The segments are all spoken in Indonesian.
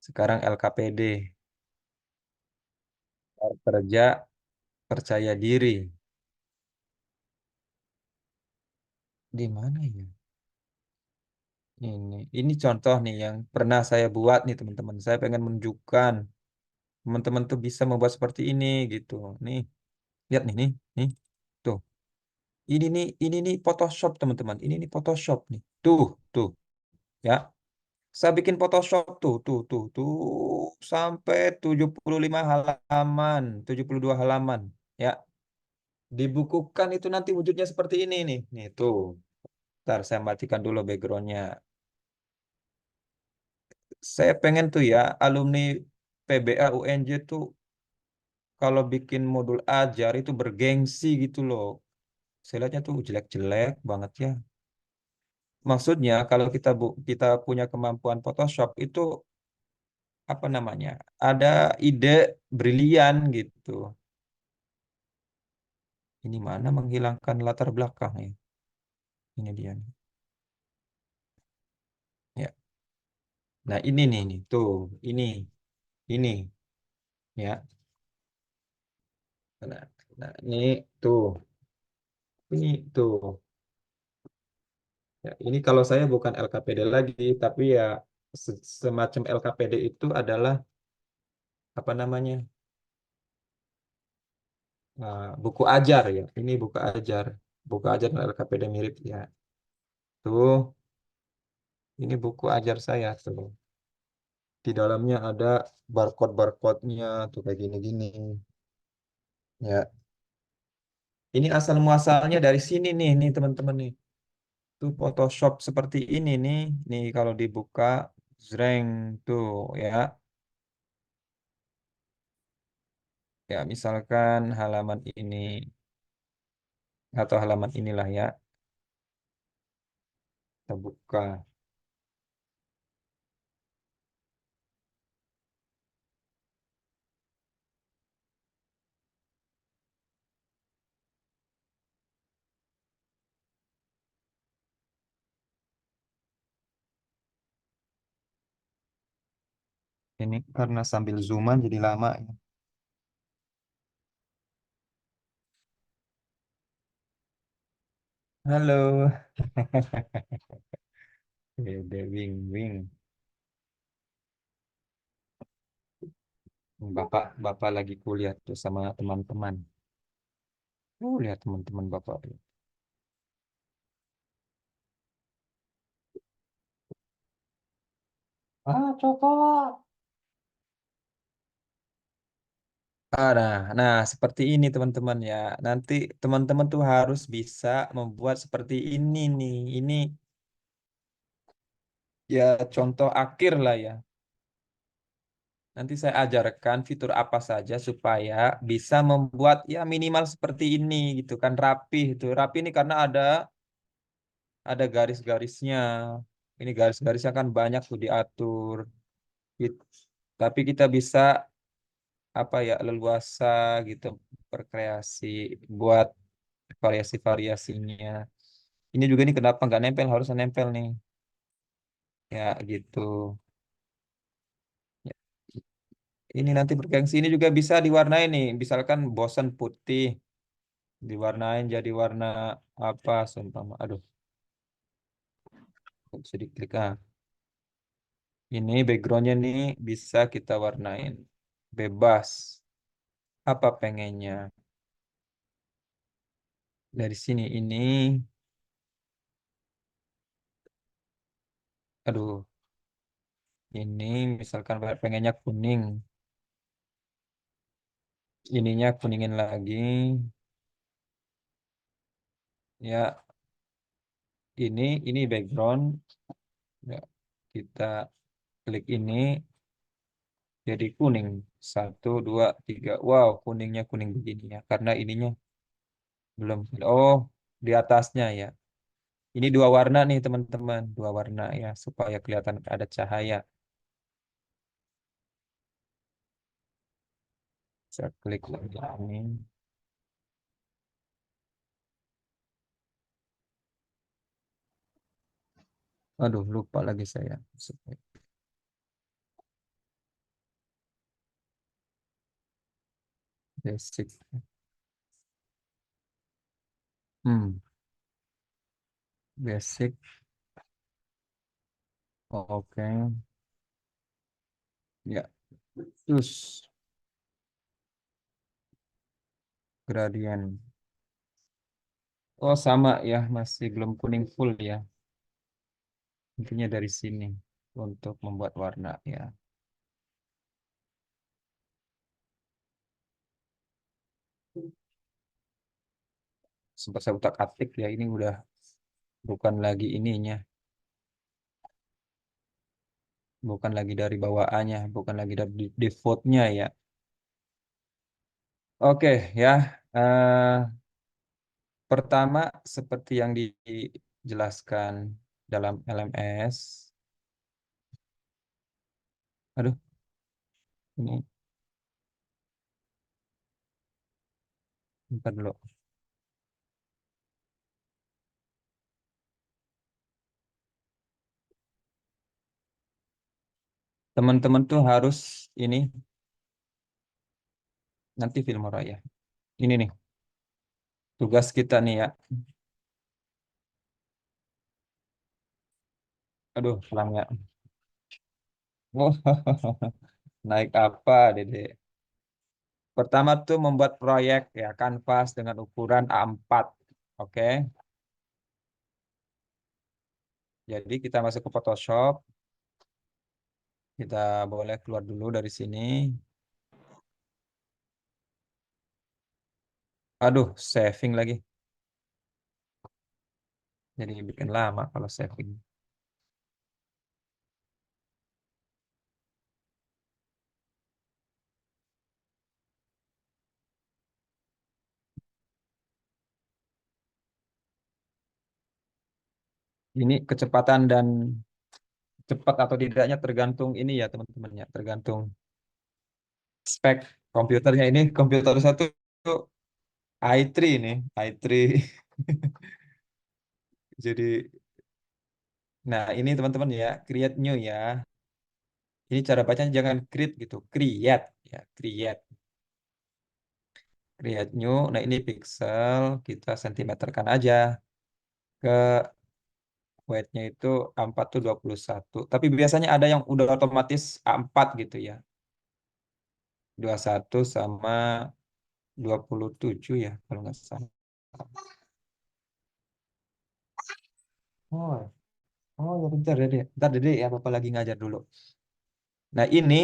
Sekarang LKPD, kerja percaya diri. Di mana ya? Ini contoh nih yang pernah saya buat nih teman-teman. Saya pengen menunjukkan teman-teman tuh bisa membuat seperti ini gitu. Nih, lihat nih, tuh. Ini nih Photoshop teman-teman. Ini nih Photoshop nih. Tuh, ya. Saya bikin Photoshop tuh sampai 75 halaman, 72 halaman, ya. Dibukukan itu nanti wujudnya seperti ini nih. Nih tuh. Ntar saya matikan dulu backgroundnya. Saya pengen tuh ya alumni PBA UNJ tuh kalau bikin modul ajar itu bergengsi gitu loh. Saya lihatnya tuh jelek-jelek banget ya. Maksudnya kalau kita punya kemampuan Photoshop itu apa namanya? Ada ide brilian gitu. Ini mana menghilangkan latar belakang ya? Ini dia nih. Ya. Nah, ini nih tuh. Ini ini ya. Nah, nah ini tuh. Ini tuh. Ya, ini kalau saya bukan LKPD lagi, tapi ya semacam LKPD itu adalah apa namanya? Buku ajar ya. Ini buku ajar. Buku ajar dan LKPD mirip ya. Tuh, ini buku ajar saya tuh. Di dalamnya ada barcode-barcode-nya tuh kayak gini-gini. Ya, ini asal muasalnya dari sini nih teman-teman nih. Tuh Photoshop seperti ini nih. Nih kalau dibuka, zreng tuh ya. Ya, misalkan halaman ini atau halaman inilah ya. Kita buka. Ini karena sambil zooman jadi lama ya. Halo. Dede Wing Wing. Bapak lagi kuliah tuh sama teman-teman. Lihat teman-teman bapak. Copot. Nah, seperti ini teman-teman ya. Nanti teman-teman tuh harus bisa membuat seperti ini nih. Ini ya contoh akhir lah ya. Nanti saya ajarkan fitur apa saja supaya bisa membuat ya minimal seperti ini gitu kan rapi itu. Rapi ini karena ada garis-garisnya. Ini garis-garisnya kan banyak tuh diatur. Gitu. Tapi kita bisa apa ya leluasa gitu berkreasi buat variasi-variasinya. Ini juga nih kenapa nggak nempel harusnya nempel nih. Ya gitu. Ya, ini nanti bergengsi ini juga bisa diwarnai nih. Misalkan bosan putih diwarnain jadi warna apa seumpama. Aduh, kok bisa diklik Ini backgroundnya nih bisa kita warnain bebas. Apa pengennya dari sini ini. Aduh, ini misalkan pengennya kuning. Ininya kuningin lagi. Ya, ini background. Ya, kita klik ini jadi kuning. Satu, dua, tiga. Wow, kuningnya kuning begini ya. Karena ininya belum. Oh, di atasnya ya. Ini dua warna nih teman-teman. Dua warna ya. Supaya kelihatan ada cahaya. Saya klik lagi ini. Aduh, lupa lagi saya. Basic. Hmm, basic. Oke. Ya. Terus gradien. Oh, sama ya, masih belum kuning full ya. Intinya dari sini untuk membuat warna ya. Sempat saya utak-atik ya, ini udah bukan lagi ininya, bukan lagi dari bawaannya, bukan lagi dari defaultnya ya. Oke ya, pertama seperti yang dijelaskan dalam LMS. Aduh, ini bentar dulu. Teman-teman tuh harus ini nanti Filmora ya. Ini nih tugas kita nih ya. Aduh, pelang ya. Oh, naik apa, Dede? Pertama tuh membuat proyek ya, kanvas dengan ukuran A4. Oke, jadi kita masuk ke Photoshop. Kita boleh keluar dulu dari sini. Aduh, saving lagi. Jadi bikin lama kalau saving. Ini kecepatan dan cepat atau tidaknya tergantung ini ya teman-teman ya, tergantung spek komputernya. Ini komputer satu i3 nih, i3. Jadi, nah ini teman-teman ya, create new ya. Ini cara bacanya jangan create gitu, create ya, create new. Nah ini pixel kita sentimeterkan aja ke weight-nya itu A4 tuh 21. Tapi biasanya ada yang udah otomatis A4 gitu ya. 21 sama 27 ya kalau nggak salah. Oh, oh ya bentar Dede. Bentar Dede ya, Bapak lagi ngajar dulu. Nah ini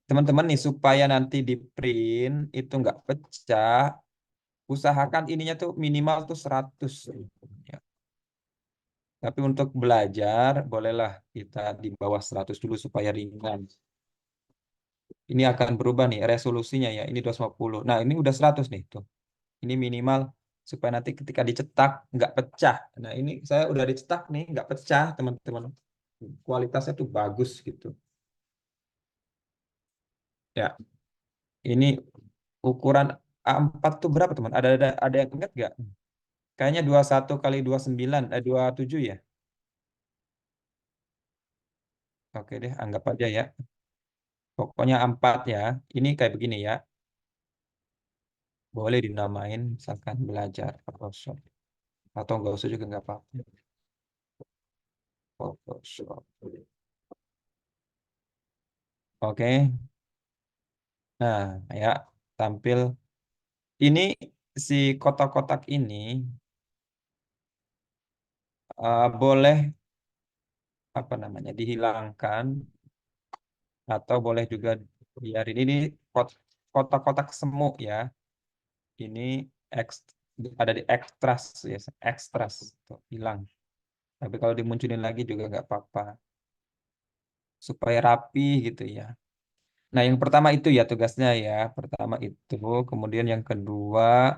teman-teman nih supaya nanti di print itu nggak pecah, usahakan ininya tuh minimal tuh 100. Ya. Tapi untuk belajar bolehlah kita di bawah 100 dulu supaya ringan. Ini akan berubah nih resolusinya ya. Ini 250. Nah, ini udah 100 nih tuh. Ini minimal supaya nanti ketika dicetak nggak pecah. Nah, ini saya udah dicetak nih nggak pecah, teman-teman. Kualitasnya tuh bagus gitu. Ya, ini ukuran A4 tuh berapa, teman? Ada yang ingat nggak? Kayaknya 21 kali 29, 27 ya. Oke deh, anggap aja ya. Pokoknya 4 ya. Ini kayak begini ya. Boleh dinamain misalkan belajar Photoshop. Atau nggak usah juga nggak apa-apa. Photoshop. Oke. Nah, ya tampil. Ini si kotak-kotak ini boleh apa namanya dihilangkan atau boleh juga biarin. Ini kotak-kotak semu ya. Ini ekst- ada di ekstras ya, ekstras tuh, hilang. Tapi kalau dimunculin lagi juga nggak apa-apa supaya rapi gitu ya. Nah, yang pertama itu ya tugasnya ya. Pertama itu, kemudian yang kedua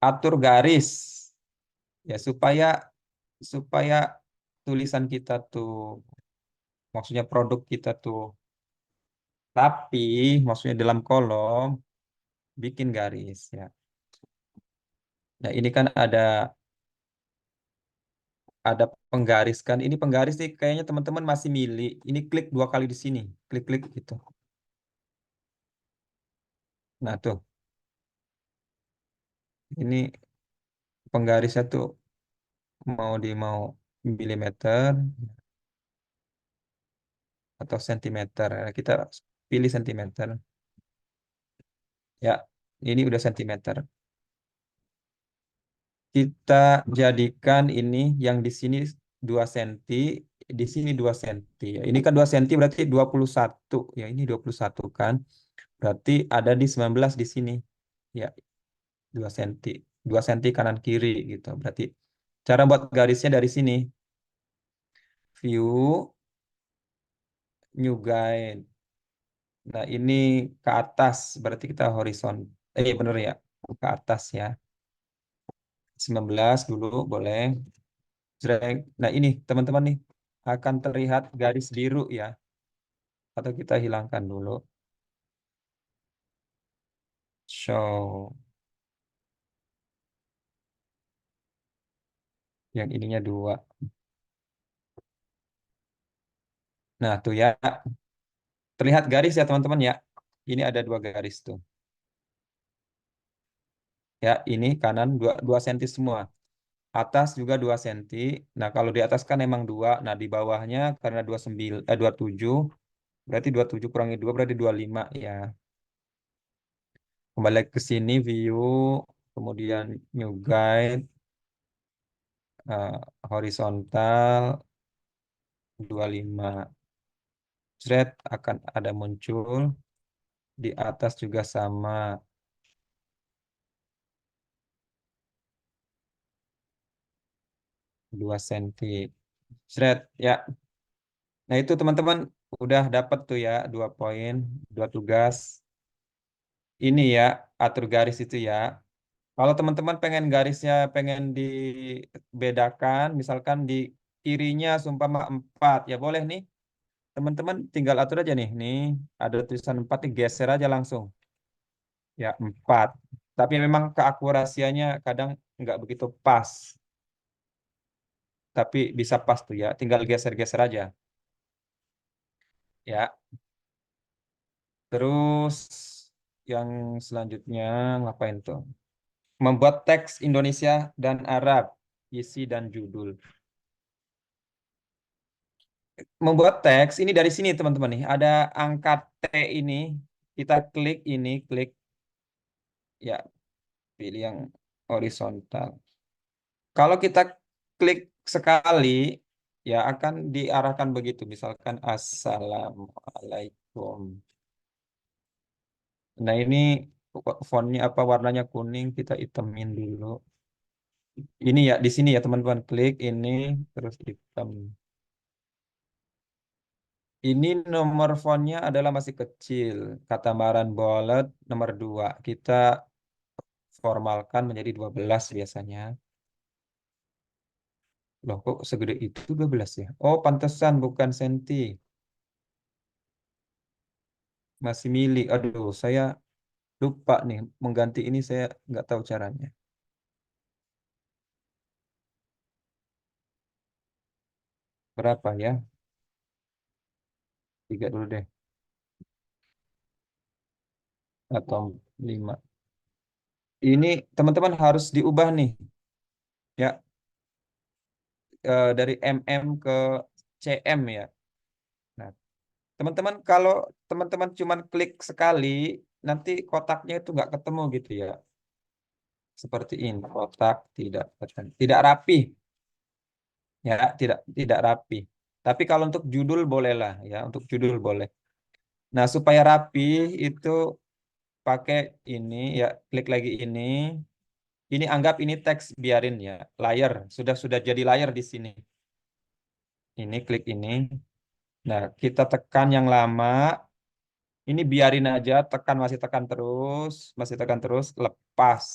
atur garis ya supaya tulisan kita tuh maksudnya produk kita tuh rapi, maksudnya dalam kolom bikin garis ya. Nah, ini kan ada penggaris kan. Ini penggaris nih kayaknya teman-teman masih milih. Ini klik 2 kali di sini, klik-klik gitu. Nah, tuh. Ini penggarisnya tuh mau milimeter atau sentimeter. Nah, kita pilih sentimeter. Ya, ini udah sentimeter. Kita jadikan ini yang di sini 2 senti, di sini 2 senti. Ya, ini kan 2 senti berarti 21. Ya, ini 21 kan. Berarti ada di 19 di sini. Ya, 2 senti. 2 senti kanan kiri gitu. Berarti cara buat garisnya dari sini. View, new guide. Nah, ini ke atas. Berarti kita horizon. Bener ya. Ke atas ya. 19 dulu boleh. Drag. Nah, ini teman-teman nih akan terlihat garis biru ya. Atau kita hilangkan dulu. Show. Yang ininya 2. Nah, tuh ya. Terlihat garis ya teman-teman ya. Ini ada 2 garis tuh. Ya, ini kanan 2 senti semua. Atas juga 2 senti. Nah, kalau di atas kan emang 2. Nah, di bawahnya karena 29, 27. Berarti 27 kurangi 2 berarti 25 ya. Kembali ke sini view. Kemudian new guide. eh, Horizontal 25. Thread akan ada muncul. Di atas juga sama 2 senti. Thread ya. Nah itu teman-teman udah dapat tuh ya 2 poin, 2 tugas. Ini ya atur garis itu ya. Kalau teman-teman pengen garisnya pengen dibedakan, misalkan di kirinya seumpama 4 ya boleh nih. Teman-teman tinggal atur aja nih. Nih ada tulisan 4 nih geser aja langsung. Ya 4. Tapi memang keakurasiannya kadang nggak begitu pas. Tapi bisa pas tuh ya. Tinggal geser-geser aja. Ya. Terus yang selanjutnya ngapain tuh? Membuat teks Indonesia dan Arab, isi dan judul. Membuat teks ini dari sini teman-teman nih. Ada angka T ini. Kita klik ini, klik ya, pilih yang horizontal. Kalau kita klik sekali, ya akan diarahkan begitu. Misalkan Assalamualaikum. Nah ini fontnya apa warnanya kuning, kita hitamin dulu. Ini ya di sini ya teman-teman klik ini terus hitam. Ini nomor fontnya adalah masih kecil. Katamaran Bold nomor 2. Kita formalkan menjadi 12 biasanya. Loh kok segede itu 12 ya? Oh pantesan bukan senti. Masih mili. Aduh saya lupa nih mengganti ini saya nggak tahu caranya. Berapa ya? 3 dulu deh. Atau 5. Ini teman-teman harus diubah nih. Ya, dari mm ke cm ya. Nah, teman-teman kalau teman-teman cuman klik sekali, nanti kotaknya itu nggak ketemu gitu ya. Seperti ini, kotak tidak ketemu. Tidak rapi, ya, tidak rapi. Tapi kalau untuk judul bolehlah ya, untuk judul boleh. Nah, supaya rapi itu pakai ini ya, klik lagi ini. Ini anggap ini teks biarin ya, layar sudah jadi layar di sini. Ini klik ini. Nah, kita tekan yang lama. Ini biarin aja, masih tekan terus, lepas.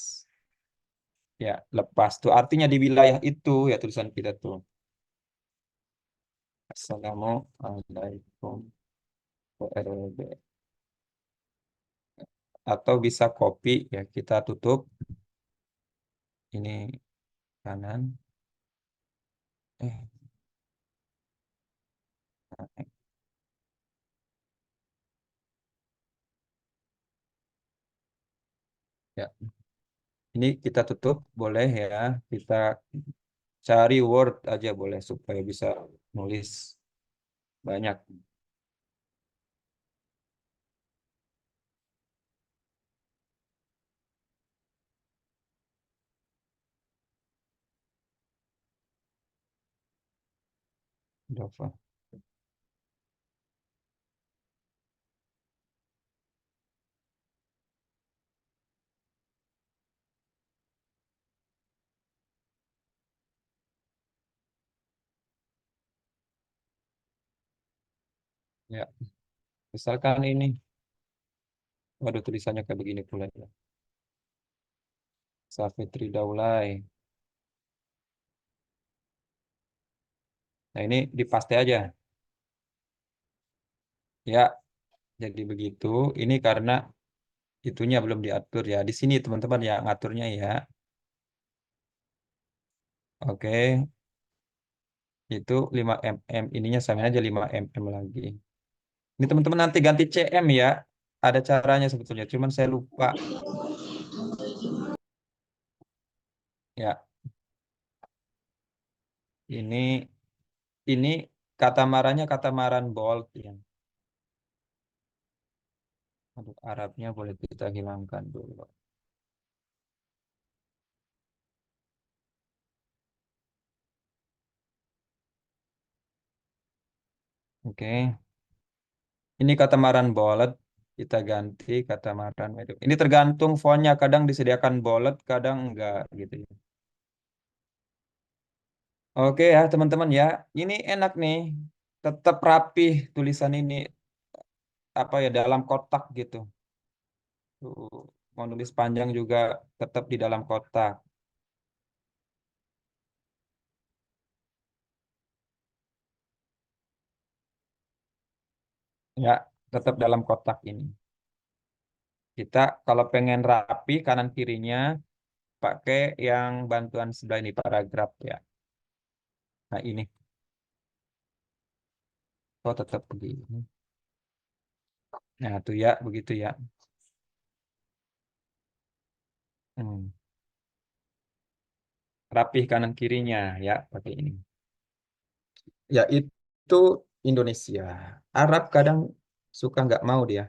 Ya, lepas. Tuh artinya di wilayah itu ya tulisan kita tuh. Assalamualaikum WRB. Atau bisa copy ya, kita tutup. Ini kanan. Eh, ya. Ini kita tutup, boleh ya. Kita cari Word aja boleh supaya bisa nulis banyak. Dova. Ya, misalkan ini, waduh tulisannya kayak begini pula ya. Savitri Daulay. Nah ini dipaste aja. Ya, jadi begitu. Ini karena itunya belum diatur ya. Di sini teman-teman ya ngaturnya ya. Oke, itu 5 mm. Ininya samain aja 5 mm lagi. Ini teman-teman nanti ganti cm ya. Ada caranya sebetulnya, cuman saya lupa. Ya, ini ini katamarannya katamaran bold ya. Untuk Arabnya boleh kita hilangkan dulu. Oke. Ini katamaran bold, kita ganti katamaran medium. Ini tergantung fontnya, kadang disediakan bold, kadang enggak gitu ya. Oke ya teman-teman ya, ini enak nih, tetap rapih tulisan ini apa ya dalam kotak gitu. Tuh, mau nulis panjang juga tetap di dalam kotak. Ya, tetap dalam kotak ini. Kita kalau pengen rapi kanan kirinya pakai yang bantuan sebelah ini paragraf ya. Nah ini, oh tetap begini. Nah tuh ya, begitu ya. Hmm. Rapih kanan kirinya ya pakai ini. Ya itu Indonesia. Arab kadang suka nggak mau dia.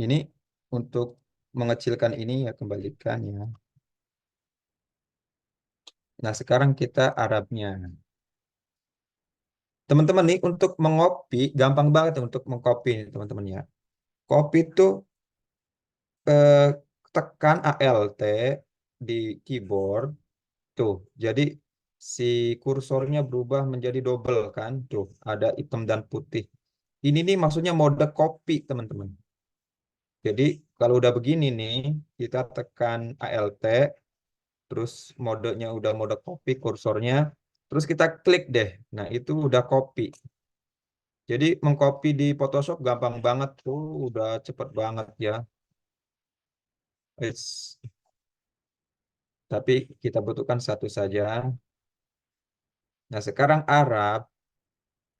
Ini untuk mengecilkan ini ya kembalikan ya. Nah sekarang kita Arabnya. Teman-teman nih untuk mengopi gampang banget untuk mengcopy nih, teman-teman ya. Copy itu eh, tekan ALT di keyboard tuh. Jadi si kursornya berubah menjadi double kan. Tuh ada hitam dan putih. Ini nih maksudnya mode copy teman-teman. Jadi kalau udah begini nih, kita tekan ALT, terus modenya udah mode copy kursornya, terus kita klik deh. Nah itu udah copy. Jadi mengcopy di Photoshop gampang banget tuh, udah cepet banget ya. It's- tapi kita butuhkan satu saja. Nah sekarang Arab,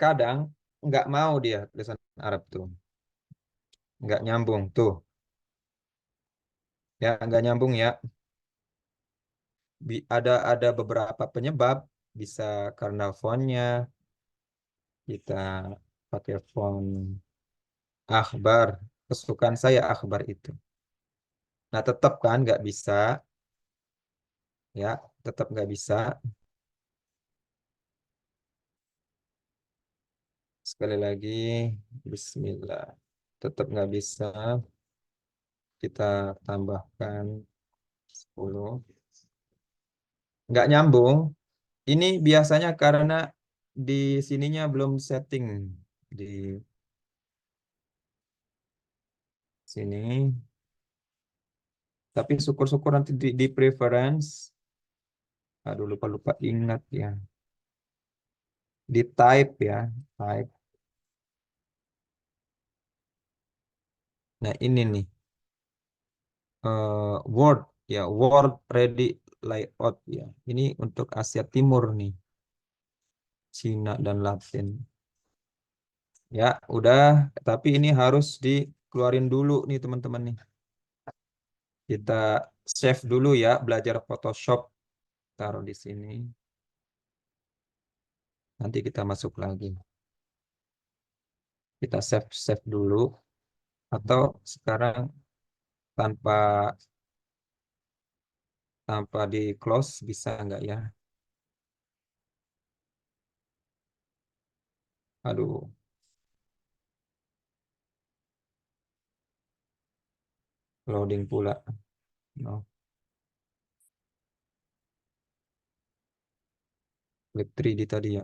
kadang nggak mau dia tulisan Arab tuh, nggak nyambung tuh, ya nggak nyambung ya. Ada beberapa penyebab, bisa karena fontnya, kita pakai font Akbar, kesukaan saya Akbar itu. Nah tetap kan nggak bisa, ya tetap nggak bisa. Sekali lagi, Bismillah. Tetap nggak bisa. Kita tambahkan 10. Nggak nyambung. Ini biasanya karena di sininya belum setting. Di sini. Tapi syukur-syukur nanti di preference. Aduh lupa-lupa ingat ya. Di type ya. Type. Nah ini nih. Word ya. Word ready layout ya. Ini untuk Asia Timur nih. Cina dan Latin. Ya, udah. Tapi ini harus di keluarin dulu nih teman-teman nih. Kita save dulu ya, belajar Photoshop. Taruh di sini. Nanti kita masuk lagi. Kita save dulu. Atau sekarang tanpa tanpa di close bisa nggak ya? Aduh, loading pula. No, Web 3D tadi ya.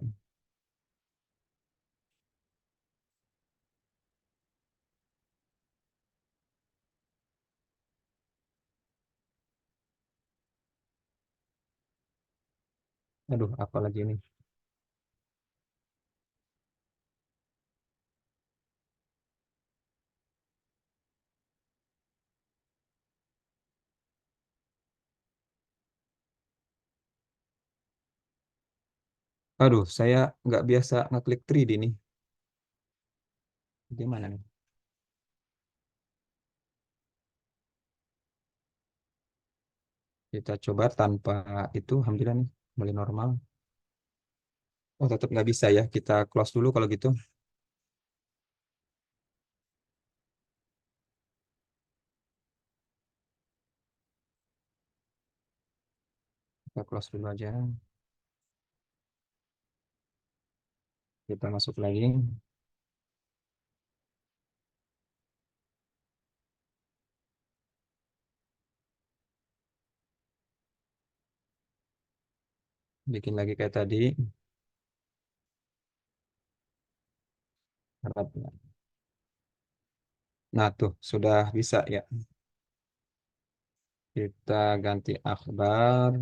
Aduh, apa lagi ini? Aduh, saya nggak biasa ngeklik 3D nih. Gimana nih? Kita coba tanpa itu, alhamdulillah nih, kembali normal. Oh, tetap nggak bisa ya. Kita close dulu kalau gitu. Kita close dulu aja. Kita masuk lagi. Bikin lagi kayak tadi. Harapnya. Nah, tuh sudah bisa ya. Kita ganti akhbar.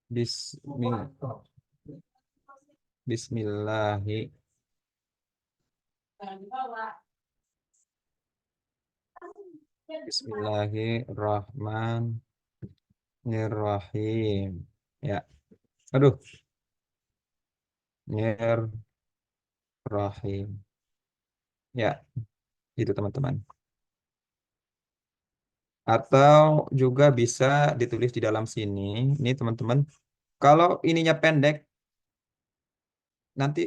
Bismillah. Bismillahi. Bismillahirrahmanirrahim. Ya. Aduh. Nirrahim. Ya, itu teman-teman. Atau juga bisa ditulis di dalam sini. Ini teman-teman. Kalau ininya pendek, nanti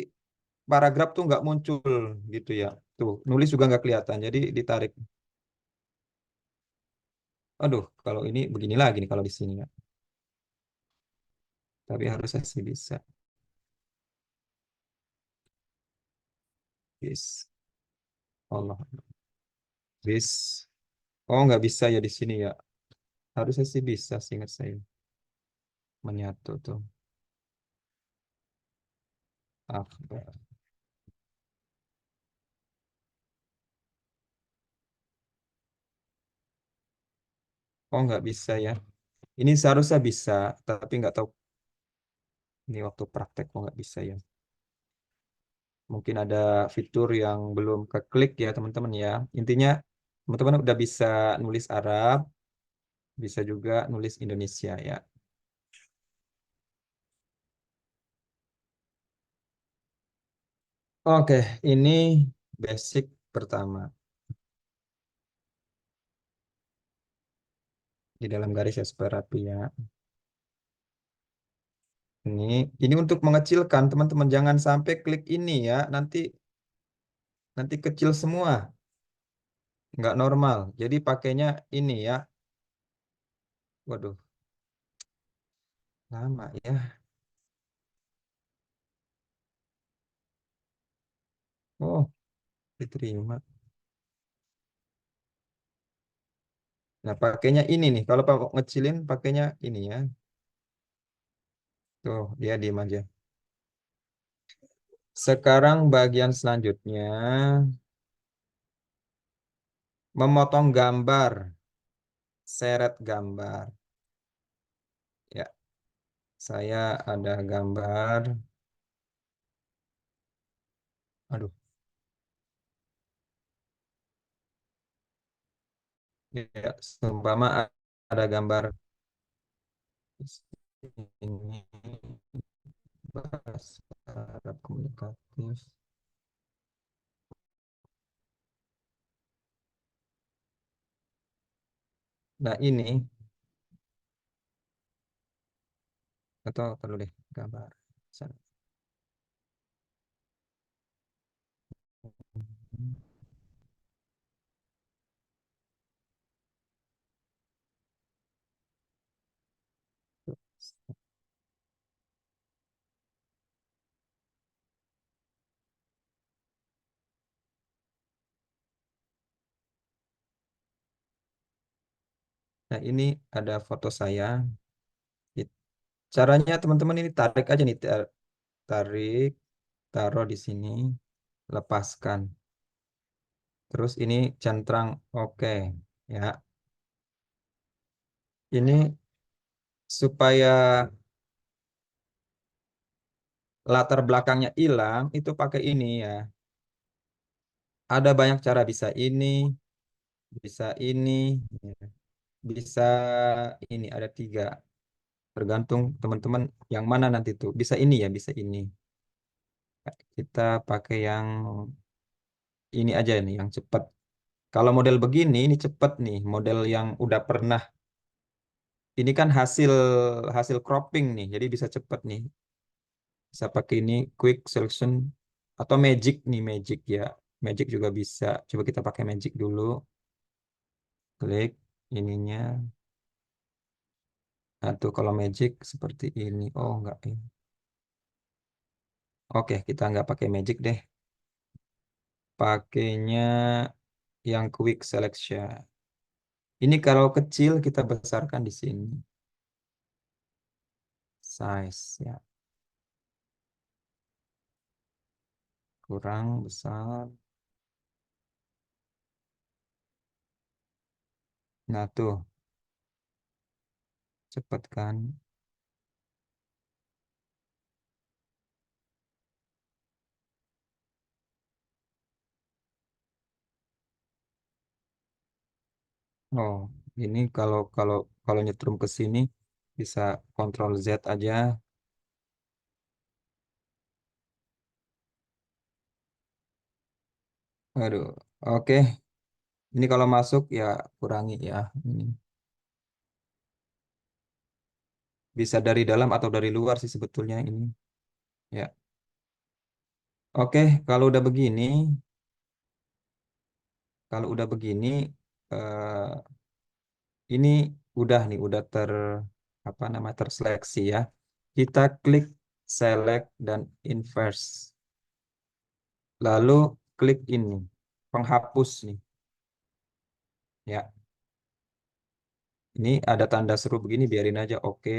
paragraf tuh nggak muncul gitu ya. Tuh, nulis juga nggak kelihatan. Jadi ditarik. Aduh, kalau ini begini lagi nih kalau di sini ya. Tapi harusnya sih bisa. Bis. Allah. Bis. Oh, nggak bisa ya di sini ya. Harusnya sih bisa, seingat saya. Menyatu tuh. Akhbar. Oh, nggak bisa ya. Ini seharusnya bisa, tapi nggak tahu ini waktu praktek kok nggak bisa ya. Mungkin ada fitur yang belum keklik ya teman-teman ya. Intinya teman-teman udah bisa nulis Arab, bisa juga nulis Indonesia ya. Oke, ini basic pertama. Di dalam garis ya supaya rapi ya. Ini ini untuk mengecilkan teman-teman jangan sampai klik ini ya. Nanti kecil semua, nggak normal. Jadi pakainya ini ya. Waduh, lama ya. Oh, diterima. Nah, pakainya ini nih. Kalau mau ngecilin, pakainya ini ya. Tuh, dia diem aja. Sekarang bagian selanjutnya, memotong gambar, seret gambar. Ya, saya ada gambar. Aduh, Ya, seumpama ada gambar ini bahasa Arab komunikatif. Nah ini atau perlu deh gambar. Nah ini ada foto saya. Caranya teman-teman ini tarik aja nih, tarik, taruh di sini, lepaskan. Terus ini centang, oke, ya. Ini supaya latar belakangnya hilang, itu pakai ini ya. Ada banyak cara, bisa ini, ya. Bisa ini, ada tiga. Tergantung teman-teman yang mana nanti tuh. Bisa ini ya, bisa ini. Kita pakai yang ini aja nih, yang cepat. Kalau model begini, ini cepat nih. Model yang udah pernah. Ini kan hasil hasil cropping nih, jadi bisa cepat nih. Bisa pakai ini quick selection atau magic nih, magic ya. Magic juga bisa. Coba kita pakai magic dulu. Klik ininya. Nah, tuh kalau magic seperti ini. Oh, enggak. Oke, kita nggak pakai magic deh. Pakainya yang quick selection. Ini kalau kecil kita besarkan di sini. Size ya. Kurang besar. Nah, tuh cepet kan. Oh, ini kalau kalau kalau nyetrum ke sini bisa Ctrl Z aja. Aduh, oke. Ini kalau masuk ya kurangi ya. Ini bisa dari dalam atau dari luar sih sebetulnya ini. Ya, oke. Kalau udah begini, kalau udah begini, ini udah nih, udah apa nama terseleksi ya. Kita klik select dan inverse. Lalu klik ini penghapus nih. Ya, ini ada tanda seru begini, biarin aja. Oke.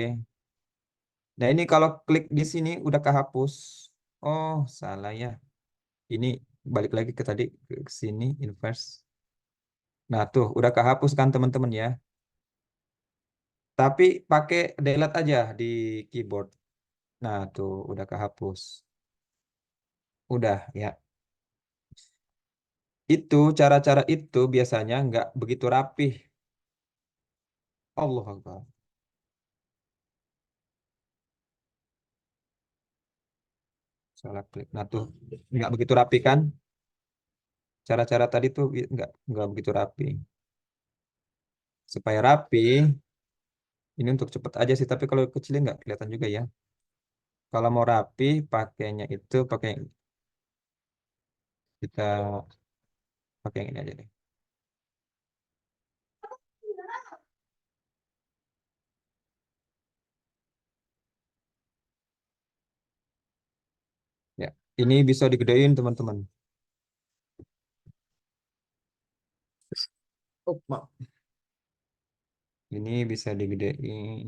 Nah, ini kalau klik di sini udah kehapus. Oh, salah ya. Ini balik lagi ke tadi, ke sini, inverse. Nah, tuh udah kehapus kan teman-teman ya. Tapi pakai delete aja di keyboard. Nah, tuh udah kehapus. Udah ya. Itu cara-cara itu biasanya nggak begitu rapih. Allah Akbar. Salah klik. Nah, tuh nggak begitu rapi kan? Cara-cara tadi tuh nggak begitu rapi. Supaya rapi, ini untuk cepet aja sih, tapi kalau kecilnya nggak kelihatan juga ya. Kalau mau rapi, pakainya itu pakai kita pakai yang ini aja deh. Ya, ini bisa digedein teman-teman. Oh, maaf. Ini bisa digedein.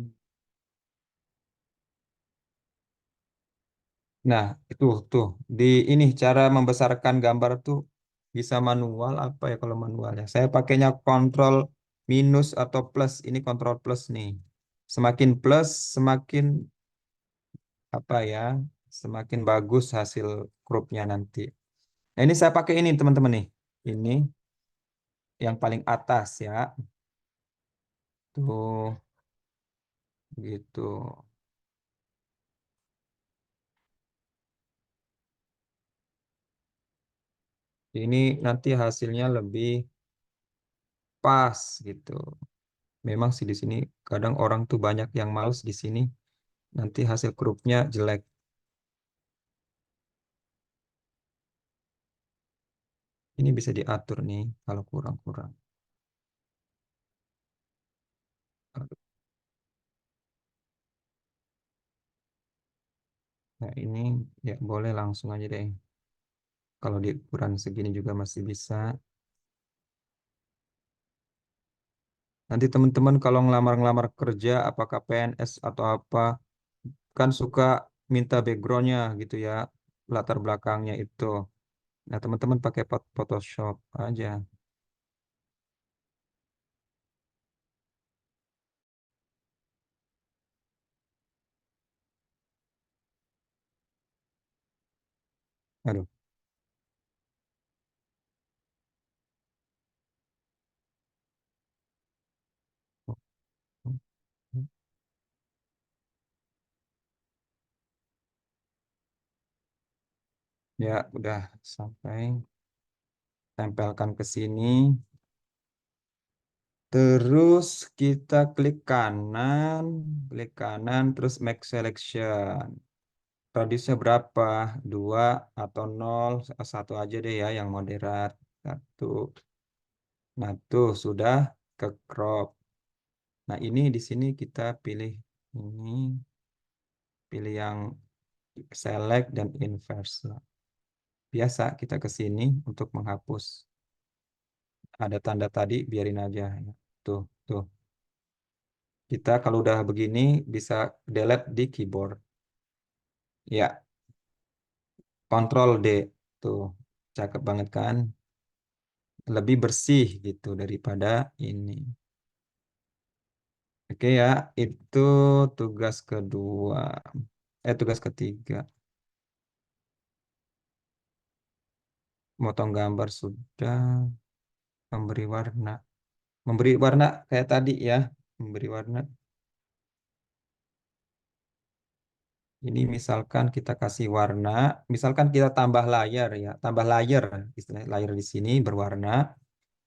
Nah, itu tuh di ini cara membesarkan gambar tuh bisa manual apa ya kalau manualnya. Saya pakainya kontrol minus atau plus. Ini kontrol plus nih. Semakin plus, semakin apa ya? Semakin bagus hasil cropnya nanti. Nah, ini saya pakai ini teman-teman nih. Ini yang paling atas ya. Tuh, gitu. Ini nanti hasilnya lebih pas gitu. Memang sih di sini kadang orang tuh banyak yang males di sini. Nanti hasil crupnya jelek. Ini bisa diatur nih kalau kurang-kurang. Aduh. Nah ini ya boleh langsung aja deh. Kalau di ukuran segini juga masih bisa. Nanti teman-teman kalau ngelamar-ngelamar kerja, apakah PNS atau apa, kan suka minta backgroundnya gitu ya, latar belakangnya itu. Nah teman-teman pakai Photoshop aja. Aduh. Ya udah sampai. Tempelkan ke sini. Terus kita klik kanan, terus make selection. Radiusnya berapa? Dua atau nol? Satu aja deh ya yang moderat. Satu. Nah tuh sudah ke crop. Nah ini di sini kita pilih ini, pilih yang select dan inverse. Nah, biasa kita ke sini untuk menghapus. Ada tanda tadi, biarin aja. Ya. Tuh, tuh. Kita kalau udah begini bisa delete di keyboard. Ya, Ctrl D. Tuh, cakep banget kan? Lebih bersih gitu daripada ini. Oke ya, itu tugas kedua. Tugas ketiga. Motong gambar sudah. Memberi warna. Memberi warna kayak tadi ya. Memberi warna. Ini misalkan kita kasih warna. Misalkan kita tambah layar ya. Tambah layer. Istilah layer di sini berwarna.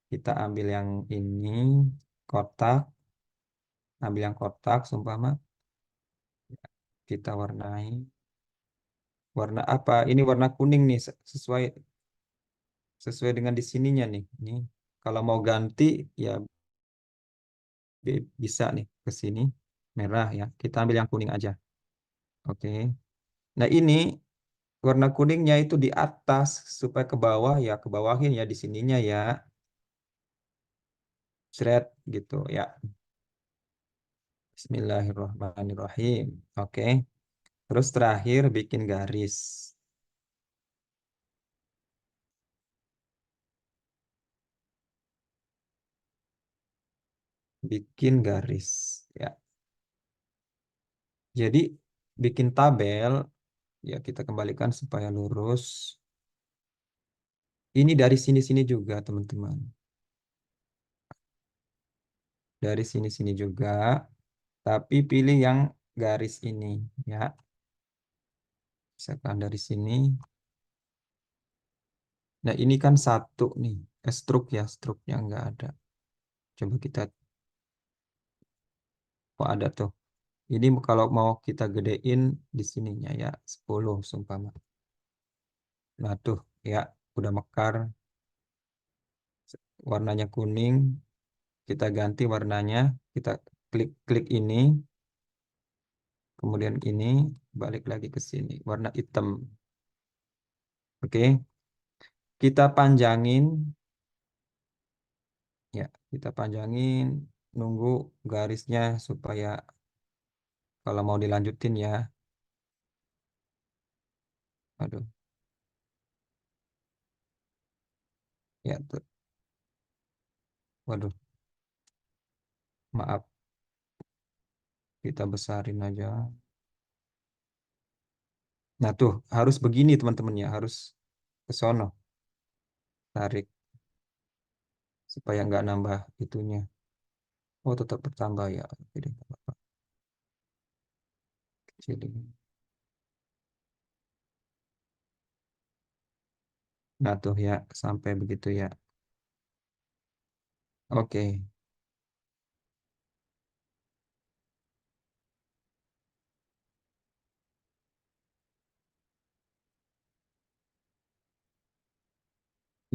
Kita ambil yang ini, kotak, ambil yang kotak, seumpama kita warnai. Warna apa? Ini warna kuning nih, sesuai sesuai dengan di sininya nih. Ini kalau mau ganti ya bisa nih ke sini merah ya. Kita ambil yang kuning aja. Oke. Nah ini warna kuningnya itu di atas supaya ke bawah ya, ke bawahin ya di sininya ya. Shred gitu ya. Bismillahirrahmanirrahim. Oke. Terus terakhir bikin garis. Bikin garis ya. Jadi bikin tabel ya kita kembalikan supaya lurus. Ini dari sini-sini juga teman-teman. Dari sini-sini juga, tapi pilih yang garis ini ya. Misalkan dari sini. Nah ini kan satu nih, stroke ya, stroke-nya nggak ada. Coba kita, oh ada tuh. Ini kalau mau kita gedein di sininya ya 10 seumpama. Nah tuh ya udah mekar, warnanya kuning. Kita ganti warnanya, kita klik-klik ini, kemudian ini balik lagi ke sini, warna hitam. Oke, kita panjangin, ya, kita panjangin, nunggu garisnya supaya kalau mau dilanjutin ya, aduh, ya, waduh, maaf, kita besarin aja. Nah tuh harus begini teman-teman ya, harus ke sono, tarik supaya nggak nambah itunya. Oh, tetap bertambah ya. Oke deh, nggak apa-apa. Kecilin. Nah tuh ya, sampai begitu ya. Oke,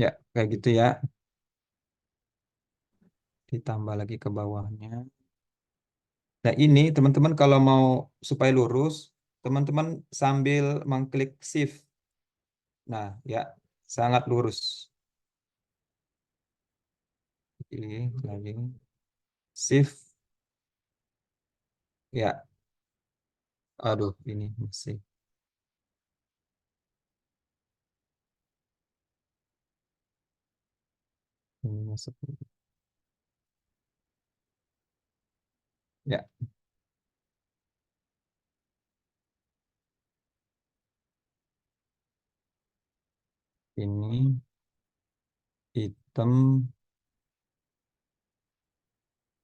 ya kayak gitu ya. Ditambah lagi ke bawahnya. Nah ini teman-teman kalau mau supaya lurus, teman-teman sambil mengklik shift. Nah ya, sangat lurus. Ini lagi shift. Ya, aduh ini masih ini masuk. Ya, ini hitam,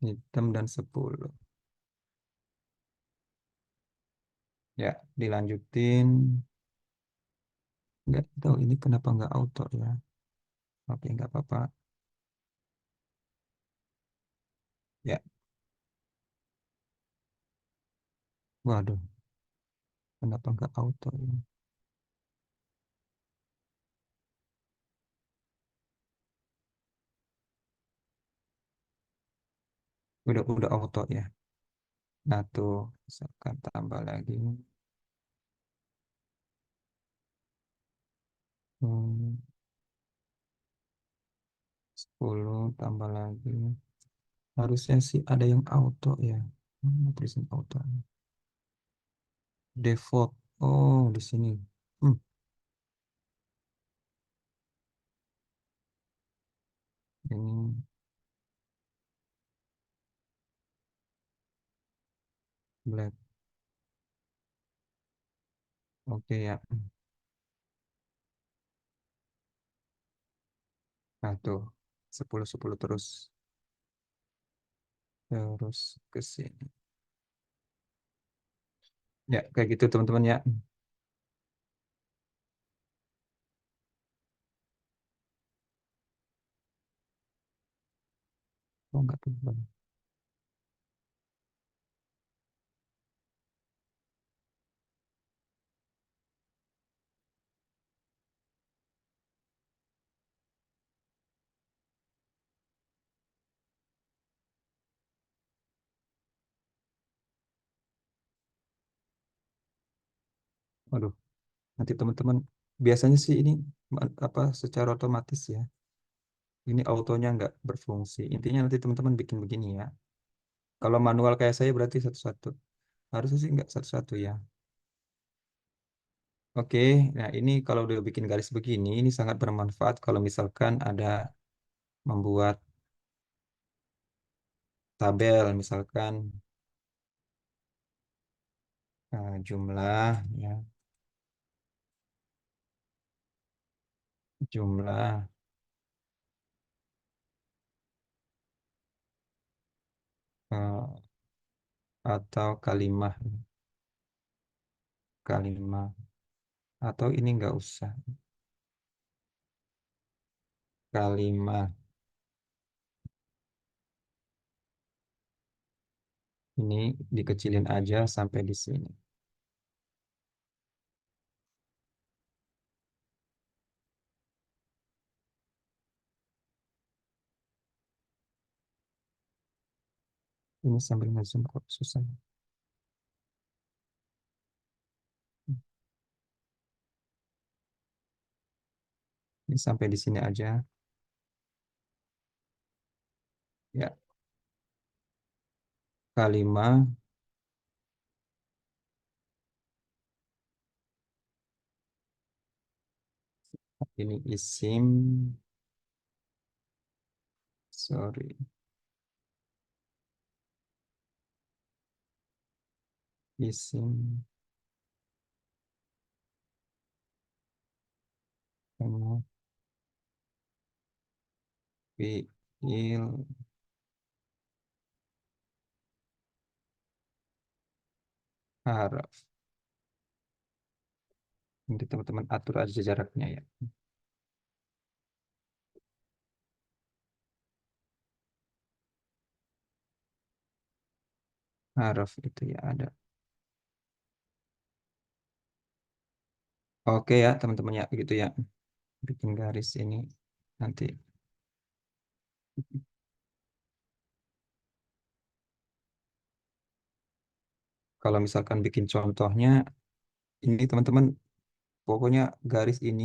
hitam dan 10. Ya, dilanjutin. Nggak tahu ini kenapa nggak auto ya. Oke, nggak apa-apa. Ya, waduh, kenapa nggak auto ini? Udah auto ya. Nah tuh, misalkan tambah lagi. 10 tambah lagi. Harusnya sih ada yang auto ya. Tulisin auto. Default. Oh, di sini. Hmm, ini black. Oke ya. Nah tuh, 10 10 terus. Terus ke sini. Ya, kayak gitu teman-teman ya. Oh, enggak tuh. Waduh, nanti teman-teman biasanya sih ini apa secara otomatis ya. Ini autonya nggak berfungsi. Intinya nanti teman-teman bikin begini ya. Kalau manual kayak saya berarti satu-satu. Harusnya sih nggak satu-satu ya. Oke, nah ini kalau udah bikin garis begini, ini sangat bermanfaat kalau misalkan ada membuat tabel, misalkan jumlah, ya, jumlah eh, atau kalimat, kalimat, atau ini nggak usah, kalimat. Ini dikecilin aja sampai di sini. Ini sambil ngezoom kok susah. Ini sampai di sini aja. Ya, kalimat, ini isim, sorry, isim, sama fiil, Harus. Nanti teman-teman atur aja jaraknya ya. Harus itu ya ada. Oke ya teman-teman ya gitu ya. Bikin garis ini nanti. Kalau misalkan bikin contohnya, ini teman-teman pokoknya garis ini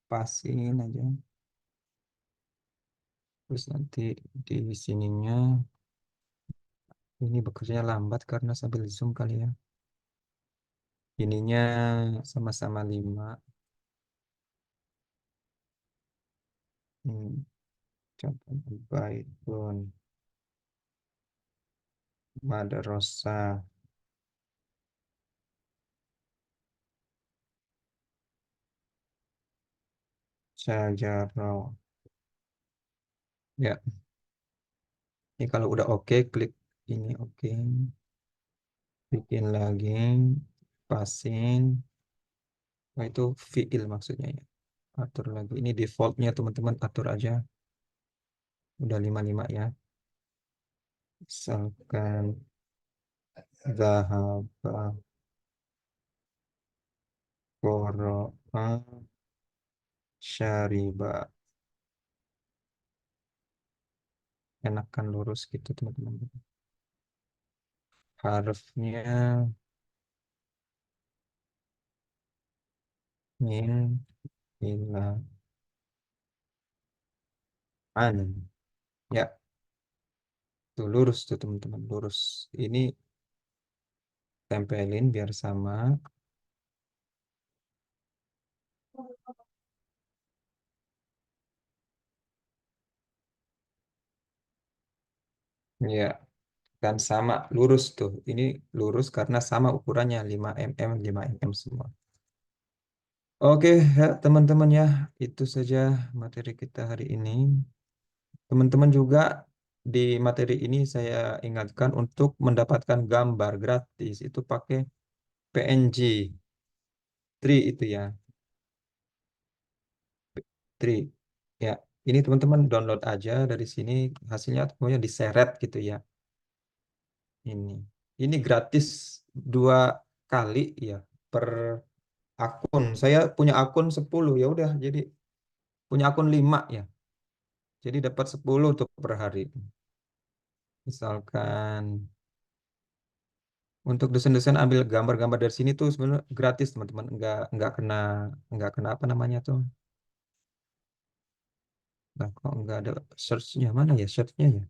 pasin aja. Terus nanti di sininya, ini bekerjanya lambat karena sambil zoom kali ya. Ininya sama-sama 5. Hmm, contohnya Baikun, Madrasah, Syajarah. Ya, ini kalau udah oke, klik ini oke. Bikin lagi, pasin. Nah, itu fiil maksudnya ya. Atur lagi. Ini defaultnya teman-teman atur aja. Udah 55 ya. Misalkan Zahaba, Qara'a, Syariba. Enakan lurus gitu teman-teman. Harfnya min, ila, an. Ya, tuh lurus tuh teman-teman. Lurus. Ini tempelin biar sama. Ya, dan sama lurus tuh. Ini lurus karena sama ukurannya 5 mm semua. Oke, ya, teman-teman ya, itu saja materi kita hari ini. Teman-teman juga di materi ini saya ingatkan untuk mendapatkan gambar gratis itu pakai PNG, Tri itu ya, Tri. Ya, ini teman-teman download aja dari sini hasilnya pokoknya diseret gitu ya. Ini, ini gratis 2 kali ya per akun. Saya punya akun 10 ya udah jadi punya akun 5 ya. Jadi dapat 10 untuk per hari. Misalkan untuk desain-desain ambil gambar-gambar dari sini tuh sebenarnya gratis teman-teman, nggak kena apa namanya tuh. Nah, kok nggak ada searchnya mana ya searchnya ya?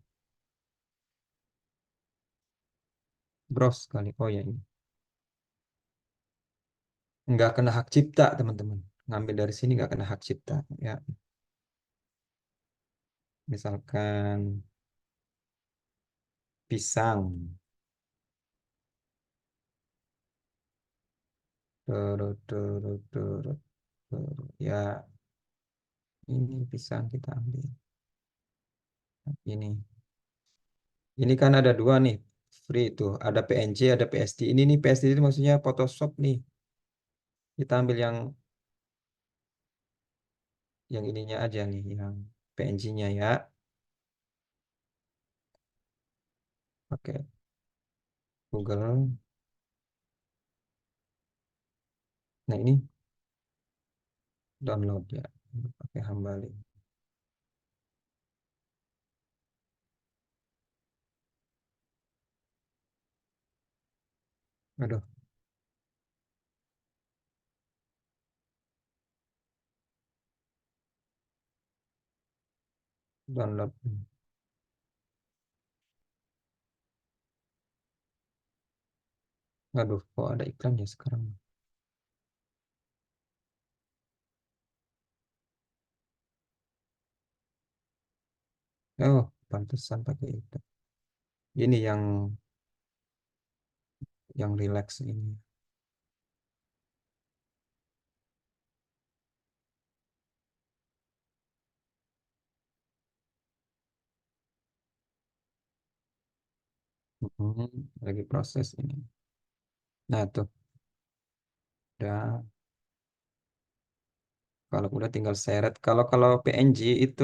Browse kali. Oh ya ini nggak kena hak cipta teman-teman. Ngambil dari sini nggak kena hak cipta ya. Misalkan pisang, turut, turut, turut, turut. Ya ini pisang kita ambil. Ini, ini kan ada 2 nih free tuh. Ada PNG, ada PSD. Ini nih PSD itu maksudnya Photoshop nih. Kita ambil yang ininya aja nih, yang PNG-nya ya. Pakai Google. Nah ini download ya. Pakai Hambali. Aduh, download. Aduh, kok ada iklan ya sekarang? Oh, pantesan pakai itu. Ini yang relax ini. Hmm, lagi proses ini. Nah tuh, udah. Kalau udah tinggal seret. Kalau kalau PNG itu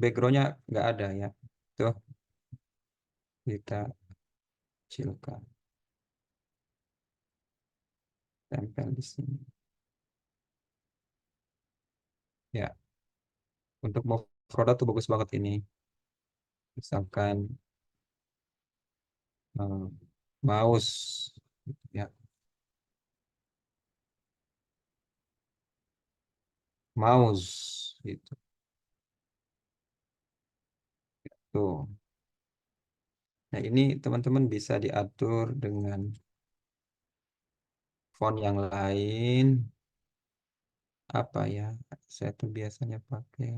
backgroundnya nggak ada ya. Tuh kita kecilkan, tempel di sini. Ya, untuk mau produk tuh bagus banget ini. Misalkan mouse, ya, mouse gitu. Tuh. Nah, ini teman-teman bisa diatur dengan font yang lain. Apa ya? Saya tuh biasanya pakai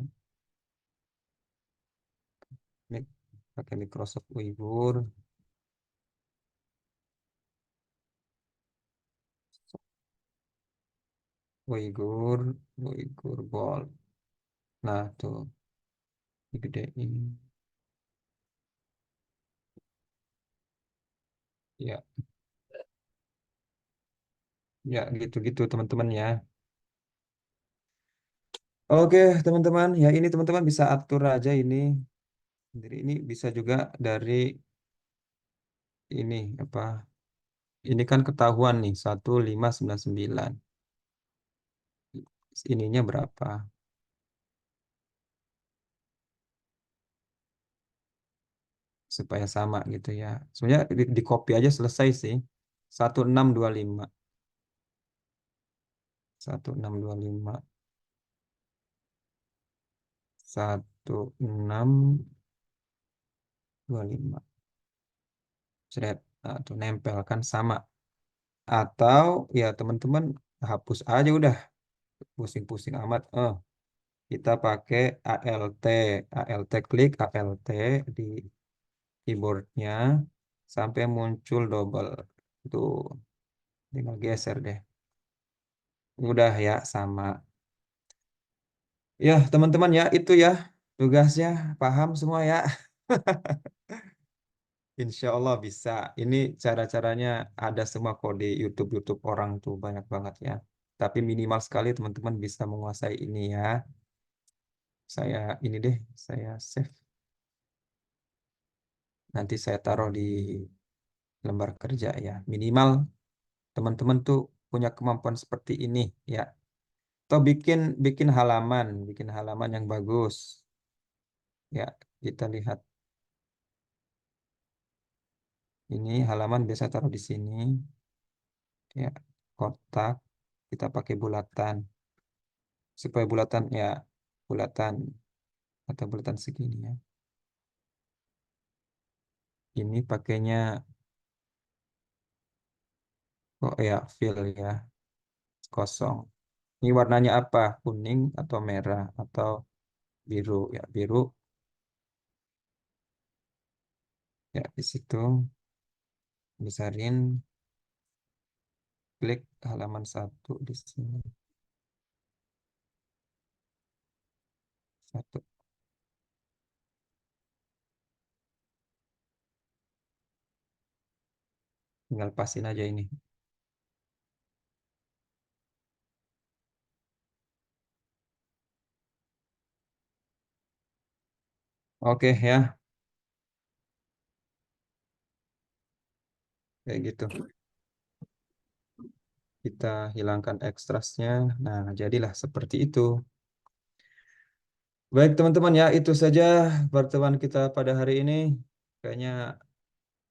Microsoft Uyghur, Uyghur, Uyghur Bold. Nah, tuh digedein. Ya, ya gitu-gitu teman-teman ya. Oke, teman-teman. Ya, ini teman-teman bisa atur aja ini. Jadi ini bisa juga dari ini apa? Ini kan ketahuan nih 1599. Ininya berapa? Supaya sama gitu ya. Sebenarnya di copy aja selesai sih. 1625. 1625. 1625. Seret. Nah, tuh nempel kan sama. Atau ya teman-teman hapus aja udah. Pusing-pusing amat. Kita pakai ALT. ALT klik ALT di keyboardnya sampai muncul double. Tuh, tinggal geser deh. Udah ya sama. Ya, teman-teman ya itu ya tugasnya. Paham semua ya? Insya Allah bisa. Ini cara-caranya ada semua kok di YouTube-YouTube orang tuh banyak banget ya. Tapi minimal sekali teman-teman bisa menguasai ini ya. Saya ini deh, saya save. Nanti saya taruh di lembar kerja ya. Minimal teman-teman tuh punya kemampuan seperti ini ya. Atau bikin bikin halaman yang bagus. Ya, kita lihat ini halaman biasa taruh di sini ya. Kotak kita pakai bulatan supaya bulatan ya bulatan atau bulatan segini ya. Ini pakainya oh ya fill ya kosong. Ini warnanya apa? Kuning atau merah atau biru ya biru ya di situ besarin klik halaman satu di sini satu. Tinggal pasin aja ini. Oke ya, kayak gitu. Kita hilangkan ekstrasnya. Nah, jadilah seperti itu. Baik teman-teman ya, itu saja pertemuan kita pada hari ini. Kayaknya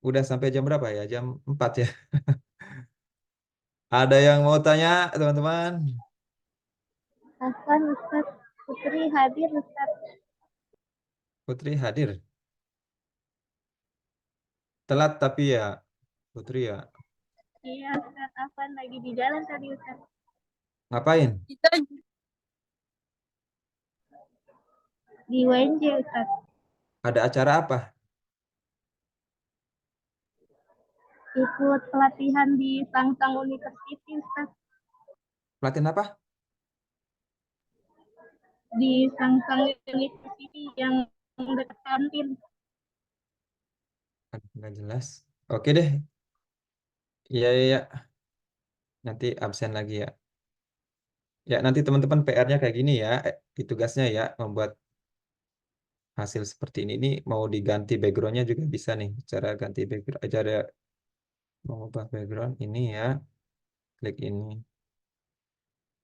udah sampai jam berapa ya? Jam 4 ya. Ada yang mau tanya teman-teman? Hasan Ustadz, Putri hadir Ustadz. Putri hadir. Telat tapi ya, Putri ya. Iya Ustadz, Afan lagi di jalan tadi Ustadz. Ngapain? Di WNJ Ustadz. Ada acara apa? Ikut pelatihan di Sangsang University Ustadz. Pelatihan apa? Di Sangsang University yang dekat kantin. Aduh, nggak jelas. Oke deh. Iya, iya, iya. Nanti absen lagi ya. Ya, nanti teman-teman PR-nya kayak gini ya. Di tugasnya ya, membuat hasil seperti ini. Ini mau diganti backgroundnya juga bisa nih. Cara ganti background, cara mengubah background ini ya. Klik ini.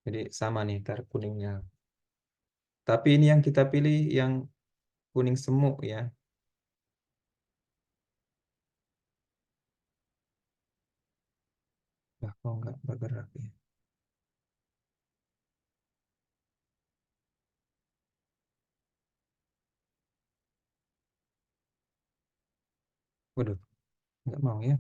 Jadi sama nih, tar kuningnya. Tapi ini yang kita pilih yang kuning semu ya. Nah, kok nggak bergerak ya? Waduh, nggak mau ya.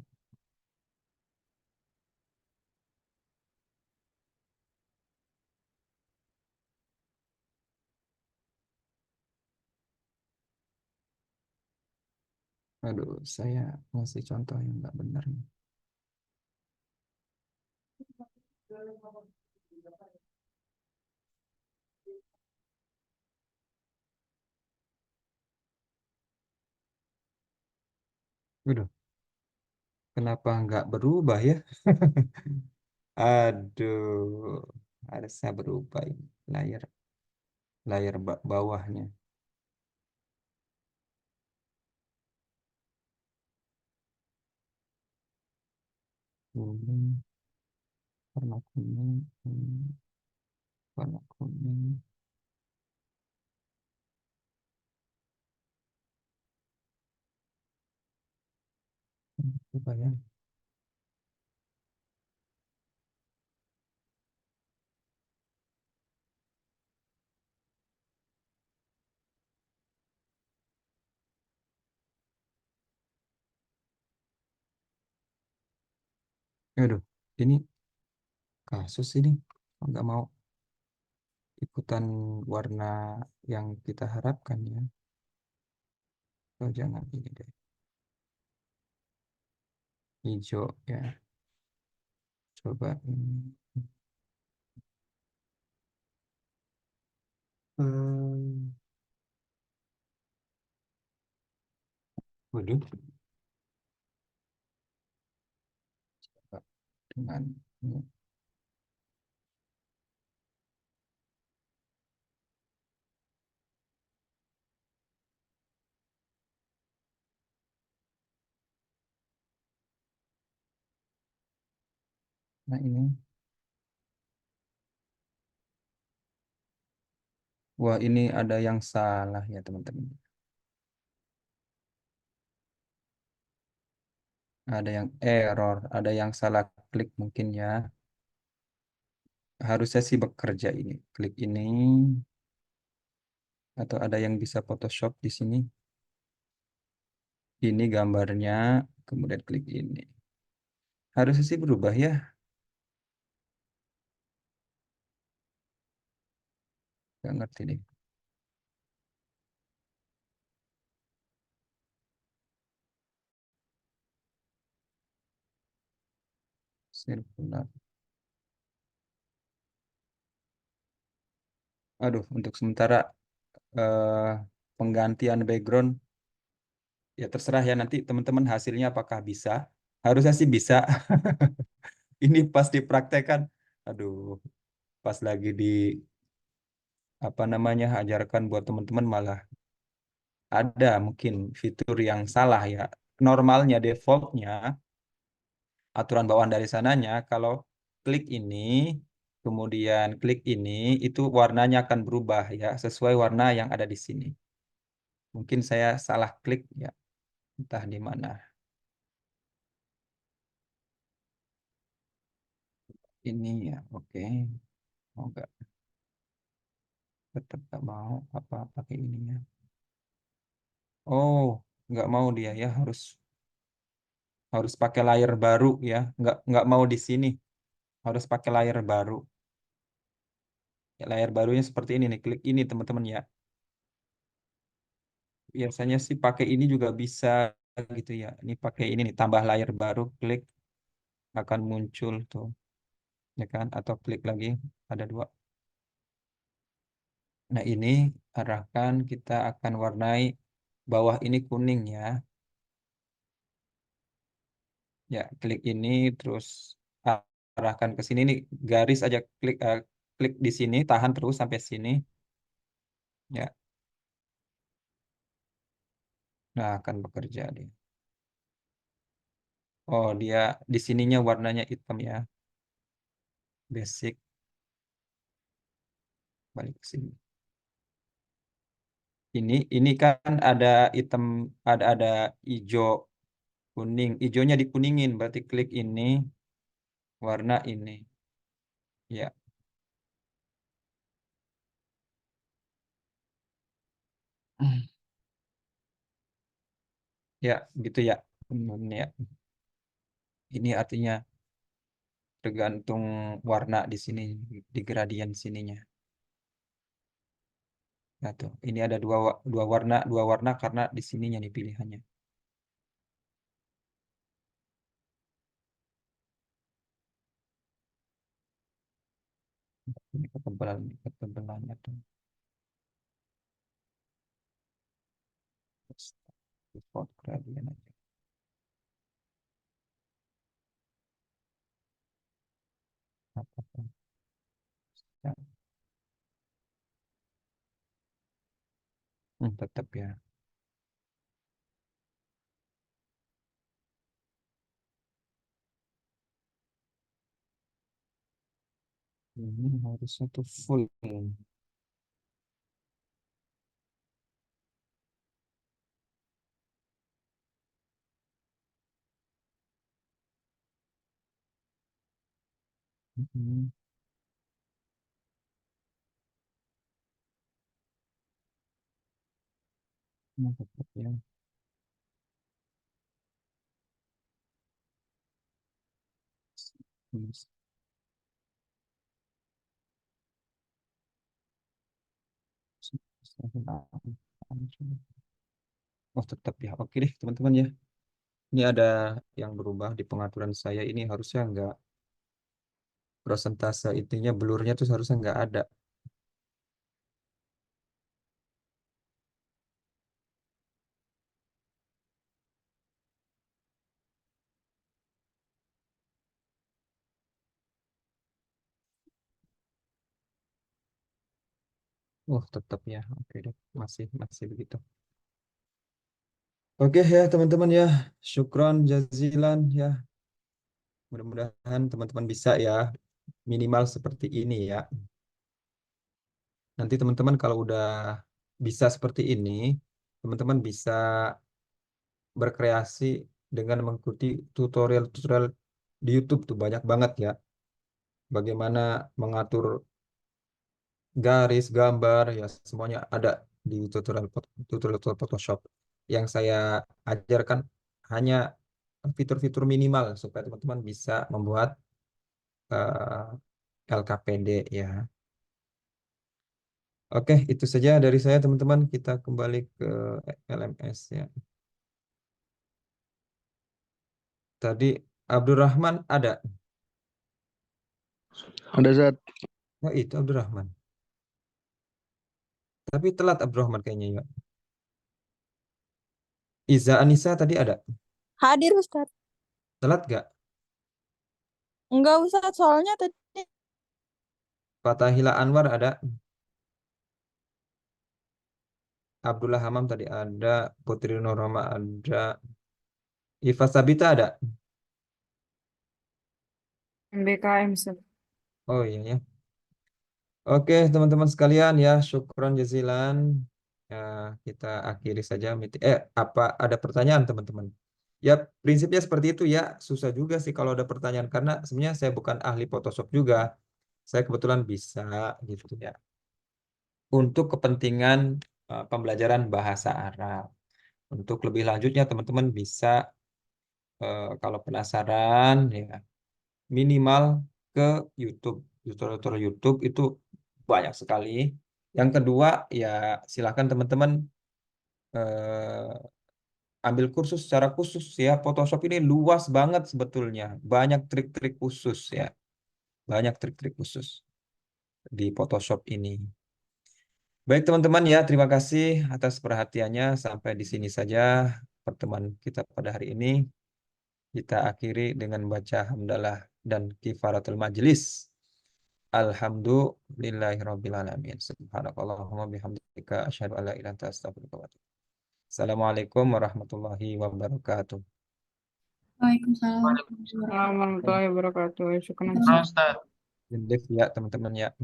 Aduh, saya ngasih contoh yang nggak benar nih. Waduh, kenapa nggak berubah ya? Aduh, harusnya berubah ini layar bawahnya. Kuning, warna kuning, warna kuning. Coba ya. Aduh, ini kasus ini. Nggak mau ikutan warna yang kita harapkan ya. Oh, jangan ini deh. Hijau ya. Coba ini. Hmm. Waduh, coba dengan ini. Nah ini. Wah, ini ada yang salah ya teman-teman. Ada yang error, ada yang salah klik mungkin ya. Harusnya sih bekerja ini. Klik ini atau ada yang bisa Photoshop di sini. Ini gambarnya, kemudian klik ini. Harusnya sih berubah ya. Gak ngerti deh. Sirkular. Aduh, untuk sementara eh, penggantian background ya terserah ya nanti teman-teman hasilnya apakah bisa. Harusnya sih bisa. Ini pas dipraktekkan. Aduh, pas lagi di apa namanya ajarkan buat teman-teman malah ada mungkin fitur yang salah ya. Normalnya, defaultnya, aturan bawaan dari sananya, kalau klik ini, kemudian klik ini, itu warnanya akan berubah ya, sesuai warna yang ada di sini. Mungkin saya salah klik ya, entah di mana. Ini ya, oke. Mau nggak? Tetap nggak mau apa pakai ininya. Oh, nggak mau dia ya, harus harus pakai layar baru ya, nggak mau di sini, harus pakai layar baru. Ya, layar barunya seperti ini nih, klik ini teman-teman ya. Biasanya sih pakai ini juga bisa gitu ya. Ini pakai ini nih, tambah layar baru, klik akan muncul tuh, ya kan? Atau klik lagi, ada dua. Nah ini arahkan kita akan warnai bawah ini kuning ya. Ya, klik ini terus arahkan ke sini nih, garis aja klik di sini, tahan terus sampai sini. Ya, nah akan bekerja dia. Oh, dia di sininya warnanya hitam ya. Basic, balik ke sini. Ini kan ada hitam, ada hijau, kuning. Hijaunya dikuningin, berarti klik ini, warna ini. Ya, ya gitu ya. Ya. Ini artinya tergantung warna di sini, di gradien sininya. Nah tuh, ini ada dua warna karena di sininya nih pilihannya. Ini ketebalannya tuh. Default gradient aja. Apa-apa. Ya, tetap ya. Ini harusnya tuh full. Hmm, tetap ya. Oh tetap ya. Oke deh teman-teman ya. Ini ada yang berubah di pengaturan saya. Ini harusnya nggak prosentase intinya blurnya tuh harusnya nggak ada. Oh tetap ya. Oke deh. Masih masih begitu. Oke ya teman-teman ya. Syukron jazilan ya. Mudah-mudahan teman-teman bisa ya. Minimal seperti ini ya. Nanti teman-teman kalau udah bisa seperti ini, teman-teman bisa berkreasi dengan mengikuti tutorial-tutorial di YouTube tuh banyak banget ya. Bagaimana mengatur garis, gambar, ya semuanya ada di tutorial Photoshop. Yang saya ajarkan hanya fitur-fitur minimal supaya teman-teman bisa membuat LKPD ya. Oke, itu saja dari saya teman-teman. Kita kembali ke LMS ya. Tadi Abdurrahman ada. Ada Zat. Oh itu Abdurrahman. Tapi telat Abdurrahman kayaknya ya. Iza Anissa tadi ada. Hadir Ustaz. Telat gak? Enggak Ustaz, soalnya tadi Fatahila Anwar ada. Abdullah Hamam tadi ada. Putri Nurama ada. Iva Sabita ada. MBKM, Ustaz. Oh iya ya. Oke teman-teman sekalian ya. Syukron jazilan. Ya, kita akhiri saja meeting. Apa ada pertanyaan teman-teman? Ya, prinsipnya seperti itu ya. Susah juga sih kalau ada pertanyaan karena sebenarnya saya bukan ahli Photoshop juga. Saya kebetulan bisa gitu ya. Untuk kepentingan pembelajaran bahasa Arab. Untuk lebih lanjutnya teman-teman bisa kalau penasaran ya minimal ke YouTube. Tutorial YouTube itu banyak sekali. Yang kedua ya silakan teman-teman eh, ambil kursus secara khusus ya. Photoshop ini luas banget sebetulnya. Banyak trik-trik khusus ya. Banyak trik-trik khusus di Photoshop ini. Baik teman-teman ya, terima kasih atas perhatiannya. Sampai di sini saja pertemuan kita pada hari ini. Kita akhiri dengan baca hamdalah dan kifaratul majlis. Alhamdulillahirabbil alamin. Subhanakallahumma bihamdika asyhadu an la ilaha illa anta astaghfiruka wa atubu ilaik. Assalamualaikum warahmatullahi wabarakatuh. Waalaikumsalam. Assalamualaikum warahmatullahi wabarakatuh. Syukran. Waalaikumsalam. Live ya teman-teman ya.